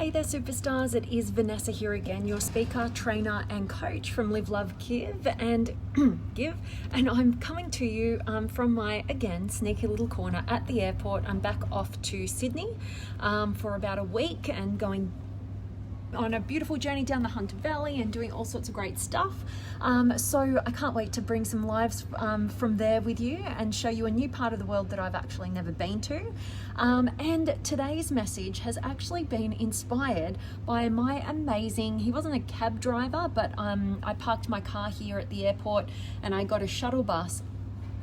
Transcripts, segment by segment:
Hey there superstars, it is Vanessa here again, your speaker, trainer and coach from Live, Love, Give and I'm coming to you from my, again, sneaky little corner at the airport. I'm back off to Sydney for about a week and going on a beautiful journey down the Hunter Valley and doing all sorts of great stuff. So I can't wait to bring some lives from there with you and show you a new part of the world that I've actually never been to. And today's message has actually been inspired by my amazing, he wasn't a cab driver, but I parked my car here at the airport and I got a shuttle bus.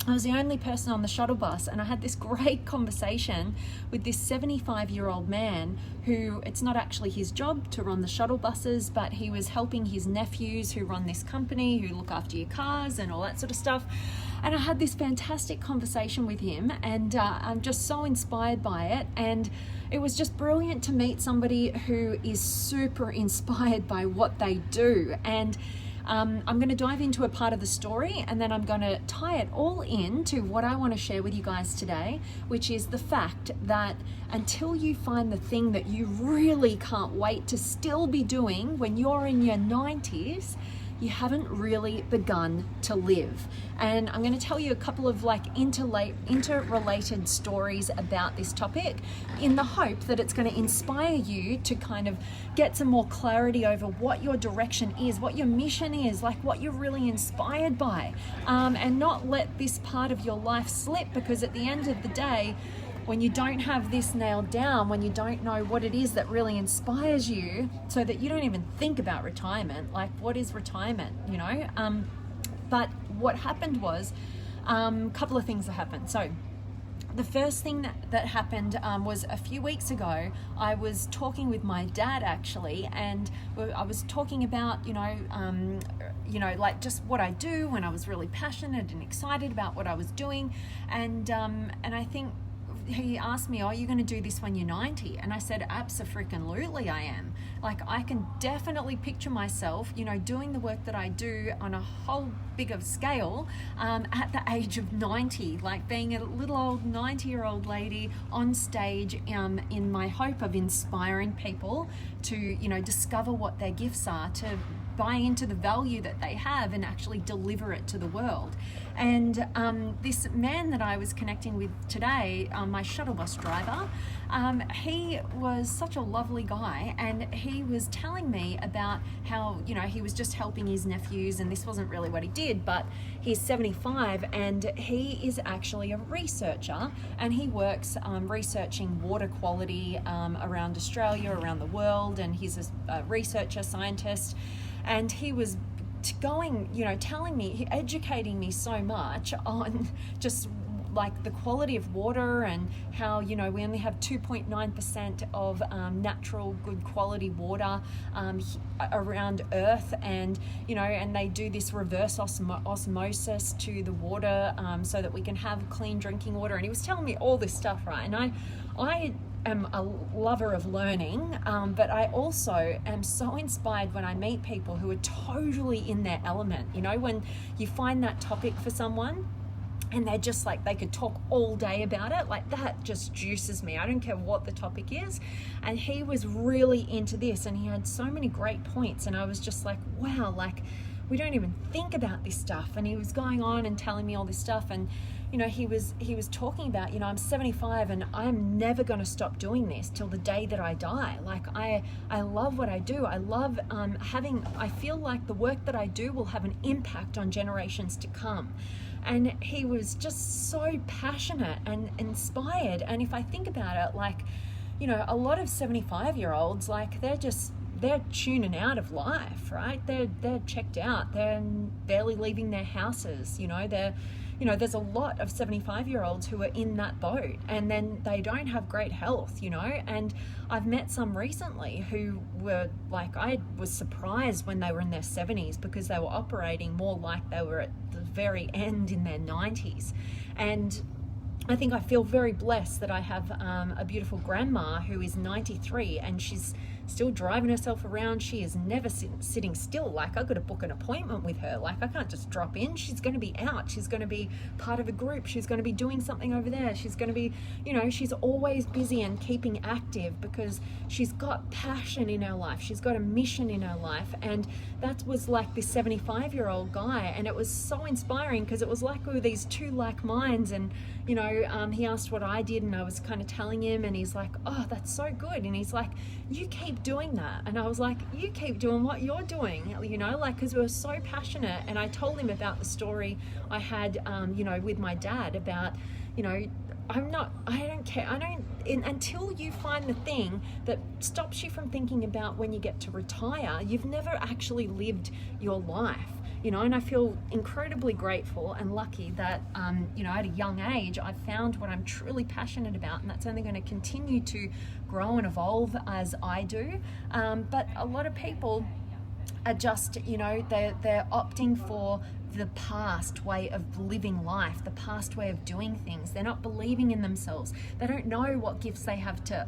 I was the only person on the shuttle bus, and I had this great conversation with this 75-year-old man who, it's not actually his job to run the shuttle buses, but he was helping his nephews who run this company, who look after your cars and all that sort of stuff. And I had this fantastic conversation with him, and I'm just so inspired by it. And it was just brilliant to meet somebody who is super inspired by what they do. And I'm going to dive into a part of the story and then I'm going to tie it all in to what I want to share with you guys today, which is the fact that until you find the thing that you really can't wait to still be doing when you're in your 90s, you haven't really begun to live. And I'm going to tell you a couple of interrelated stories about this topic in the hope that it's going to inspire you to kind of get some more clarity over what your direction is, what your mission is, like what you're really inspired by, and not let this part of your life slip, because at the end of the day, when you don't have this nailed down, when you don't know what it is that really inspires you, so that you don't even think about retirement, like what is retirement, you know? But what happened was a couple of things that happened. So the first thing that happened was a few weeks ago. I was talking with my dad actually, and I was talking about, like just what I do, when I was really passionate and excited about what I was doing. And I think he asked me, are you going to do this when you're 90? And I said, abso-freaking-lutely I am. Like, I can definitely picture myself, doing the work that I do on a whole bigger scale at the age of 90, like being a little old 90-year-old lady on stage in my hope of inspiring people to, discover what their gifts are, to buy into the value that they have and actually deliver it to the world. And this man that I was connecting with today, my shuttle bus driver, he was such a lovely guy, and he was telling me about how, he was just helping his nephews, and this wasn't really what he did, but he's 75 and he is actually a researcher, and he works researching water quality around Australia, around the world, and he's a researcher, scientist. And he was going, telling me, educating me so much on just like the quality of water and how, we only have 2.9% of natural good quality water around Earth, and, and they do this reverse osmosis to the water so that we can have clean drinking water. And he was telling me all this stuff, right? And I am a lover of learning, but I also am so inspired when I meet people who are totally in their element. When you find that topic for someone and they're just like, they could talk all day about it, like that just juices me. I don't care what the topic is. And he was really into this, and he had so many great points, and I was just like, wow, like we don't even think about this stuff. And he was going on and telling me all this stuff, and he was talking about, I'm 75 and I'm never going to stop doing this till the day that I die. Like I love what I do. I love I feel like the work that I do will have an impact on generations to come. And he was just so passionate and inspired. And if I think about it, like, a lot of 75-year-olds, like they're tuning out of life, right? They're checked out. They're barely leaving their houses. There's a lot of 75-year-olds who are in that boat, and then they don't have great health, and I've met some recently who were like, I was surprised when they were in their 70s because they were operating more like they were at the very end in their 90s. And I feel very blessed that I have a beautiful grandma who is 93, and she's still driving herself around. She is never sitting still. Like, I've got to book an appointment with her. Like, I can't just drop in. She's going to be out. She's going to be part of a group. She's going to be doing something over there. She's going to be, she's always busy and keeping active because she's got passion in her life. She's got a mission in her life. And that was like this 75-year-old guy. And it was so inspiring because it was like we were these two like minds. And, he asked what I did and I was kind of telling him, and he's like, oh, that's so good. And he's like, you keep doing that. And I was like, you keep doing what you're doing, because we were so passionate. And I told him about the story I had, with my dad about, I don't care. Until you find the thing that stops you from thinking about when you get to retire, you've never actually lived your life. And I feel incredibly grateful and lucky that, at a young age, I've found what I'm truly passionate about, and that's only going to continue to grow and evolve as I do. But a lot of people are just, they're opting for the past way of living life, the past way of doing things. They're not believing in themselves. They don't know what gifts they have to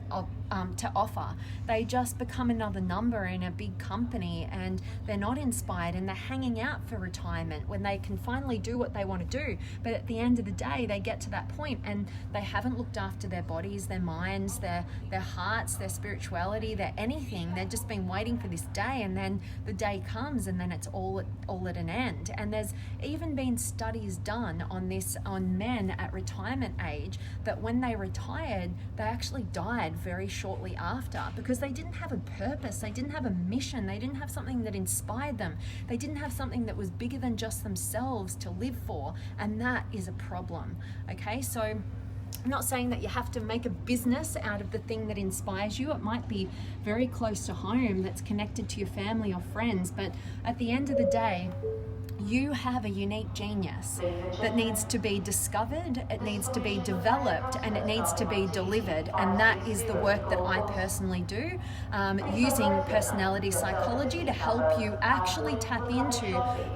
offer. They just become another number in a big company, and they're not inspired, and they're hanging out for retirement when they can finally do what they want to do. But at the end of the day, they get to that point and they haven't looked after their bodies, their minds, their hearts, their spirituality, their anything. They've just been waiting for this day, and then the day comes and then it's all at an end. And there's even been studies done on men at retirement age, that when they retired, they actually died very shortly after, because they didn't have a purpose, they didn't have a mission, they didn't have something that inspired them, they didn't have something that was bigger than just themselves to live for, and that is a problem. Okay, so I'm not saying that you have to make a business out of the thing that inspires you. It might be very close to home, that's connected to your family or friends, but at the end of the day, you have a unique genius that needs to be discovered, it needs to be developed, and it needs to be delivered. And that is the work that I personally do, using personality psychology to help you actually tap into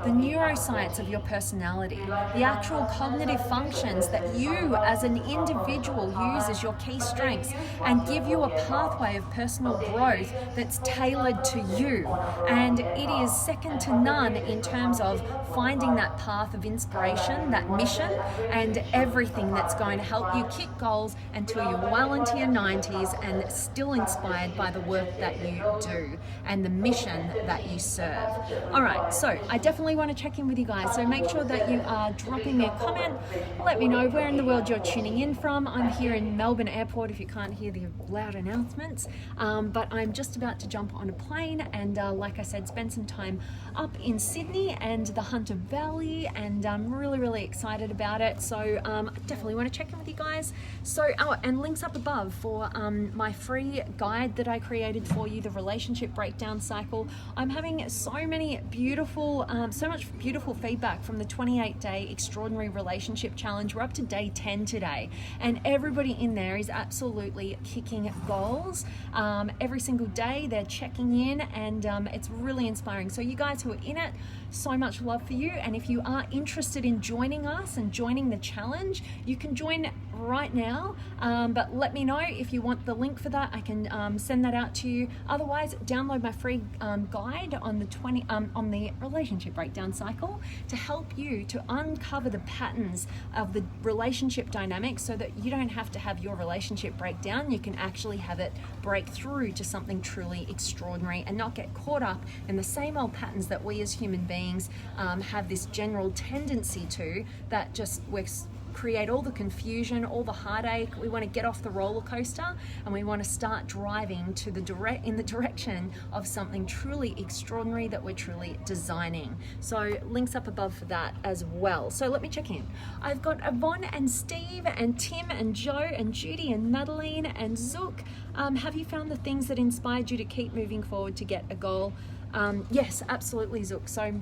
the neuroscience of your personality, the actual cognitive functions that you as an individual use as your key strengths, and give you a pathway of personal growth that's tailored to you. And it is second to none in terms of finding that path of inspiration, that mission, and everything that's going to help you kick goals until you're well into your 90s and still inspired by the work that you do and the mission that you serve. All right, so I definitely want to check in with you guys. So make sure that you are dropping me a comment. Let me know where in the world you're tuning in from. I'm here in Melbourne Airport, if you can't hear the loud announcements. But I'm just about to jump on a plane and, like I said, spend some time up in Sydney and the Hunter Valley, and I'm really, really excited about it. So I definitely want to check in with you guys. So, and links up above for my free guide that I created for you, the relationship breakdown cycle. I'm having so much beautiful feedback from the 28-day extraordinary relationship challenge. We're up to day 10 today, and everybody in there is absolutely kicking goals. Every single day they're checking in, and it's really inspiring. So you guys who are in it, so much love for you. And if you are interested in joining us and joining the challenge, you can join right now, but let me know if you want the link for that. I can send that out to you. Otherwise, download my free guide on the relationship breakdown cycle to help you to uncover the patterns of the relationship dynamics, so that you don't have to have your relationship break down. You can actually have it break through to something truly extraordinary and not get caught up in the same old patterns that we as human beings have this general tendency to, that just create all the confusion, all the heartache. We want to get off the roller coaster and we want to start driving to in the direction of something truly extraordinary that we're truly designing. So links up above for that as well. So let me check in. I've got Yvonne and Steve and Tim and Joe and Judy and Madeline and Zook. Have you found the things that inspired you to keep moving forward to get a goal? Yes, absolutely, Zook. So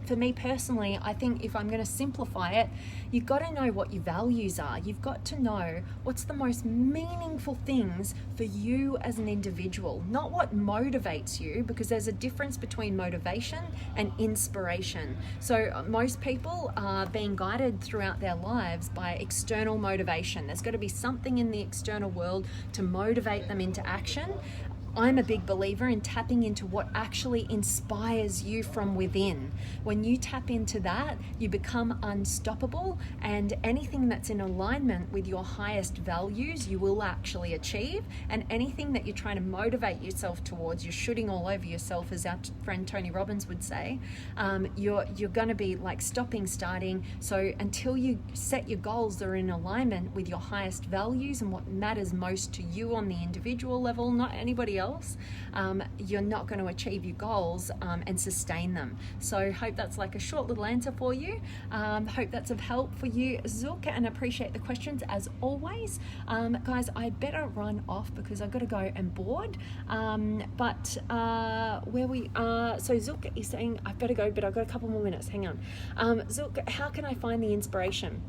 for me personally, I think if I'm going to simplify it, you've got to know what your values are. You've got to know what's the most meaningful things for you as an individual, not what motivates you, because there's a difference between motivation and inspiration. So most people are being guided throughout their lives by external motivation. There's got to be something in the external world to motivate them into action. I'm a big believer in tapping into what actually inspires you from within. When you tap into that, you become unstoppable, and anything that's in alignment with your highest values, you will actually achieve. And anything that you're trying to motivate yourself towards, you're shooting all over yourself, as our friend Tony Robbins would say. You're going to be like stopping, starting. So until you set your goals that are in alignment with your highest values and what matters most to you on the individual level, not anybody else, you're not going to achieve your goals and sustain them. So hope that's like a short little answer for you. Hope that's of help for you, Zook, and appreciate the questions as always. Guys, I better run off because I've got to go and board. But where we are, so Zook is saying I've better go, but I've got a couple more minutes. Hang on. Zook, how can I find the inspiration?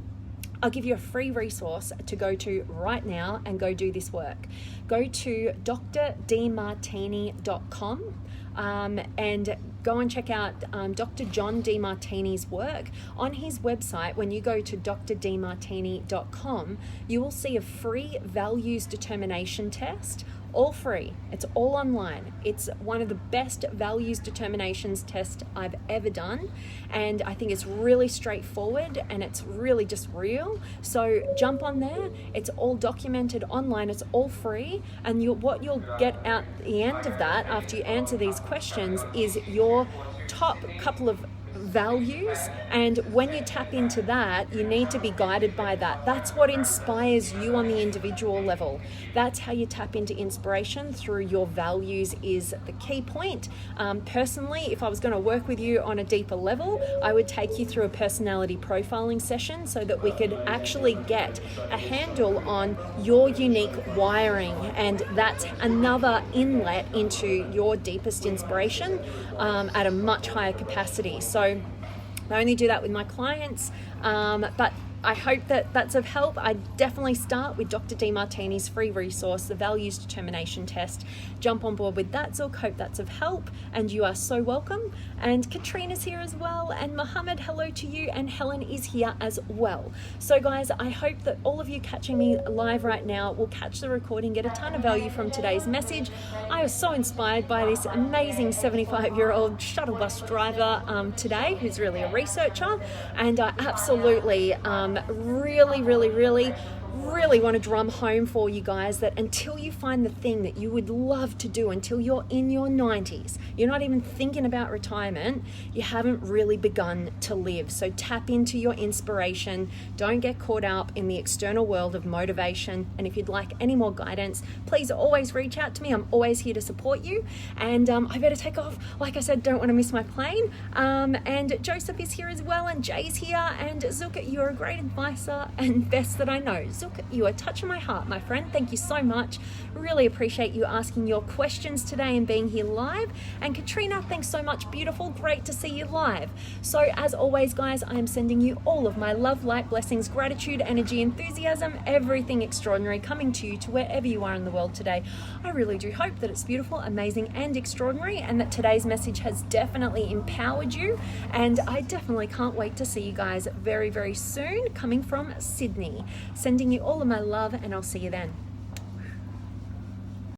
I'll give you a free resource to go to right now and go do this work. Go to drdmartini.com and go and check out Dr. John Demartini's work. On his website, when you go to drdemartini.com, you will see a free values determination test. All free. It's all online. It's one of the best values determinations tests I've ever done, and I think it's really straightforward and it's really just real. So jump on there. It's all documented online. It's all free, and what you'll get out the end of that after you answer these questions is your top couple of values, and when you tap into that, you need to be guided by that. That's what inspires you on the individual level. That's how you tap into inspiration, through your values is the key point. Personally, if I was going to work with you on a deeper level, I would take you through a personality profiling session so that we could actually get a handle on your unique wiring, and that's another inlet into your deepest inspiration at a much higher capacity. So I only do that with my clients, but I hope that that's of help. I definitely start with Dr. Demartini's free resource, the Values Determination Test. Jump on board with that, Zook. Hope that's of help, and you are so welcome. And Katrina's here as well, and Mohammed, hello to you, and Helen is here as well. So guys, I hope that all of you catching me live right now will catch the recording, get a ton of value from today's message. I was so inspired by this amazing 75-year-old shuttle bus driver today, who's really a researcher, and I absolutely really want to drum home for you guys that until you find the thing that you would love to do, until you're in your 90s, you're not even thinking about retirement, you haven't really begun to live. So tap into your inspiration. Don't get caught up in the external world of motivation. And if you'd like any more guidance, please always reach out to me. I'm always here to support you. And I better take off. Like I said, don't want to miss my plane. And Joseph is here as well, and Jay's here, and Zook, you're a great advisor and best that I know. Zook, you are touching my heart, my friend. Thank you so much. Really appreciate you asking your questions today and being here live. And Katrina, thanks so much. Beautiful. Great to see you live. So as always, guys, I am sending you all of my love, light, blessings, gratitude, energy, enthusiasm, everything extraordinary coming to you to wherever you are in the world today. I really do hope that it's beautiful, amazing, and extraordinary, and that today's message has definitely empowered you. And I definitely can't wait to see you guys very, very soon, coming from Sydney. Sending you all of my love, and I'll see you then.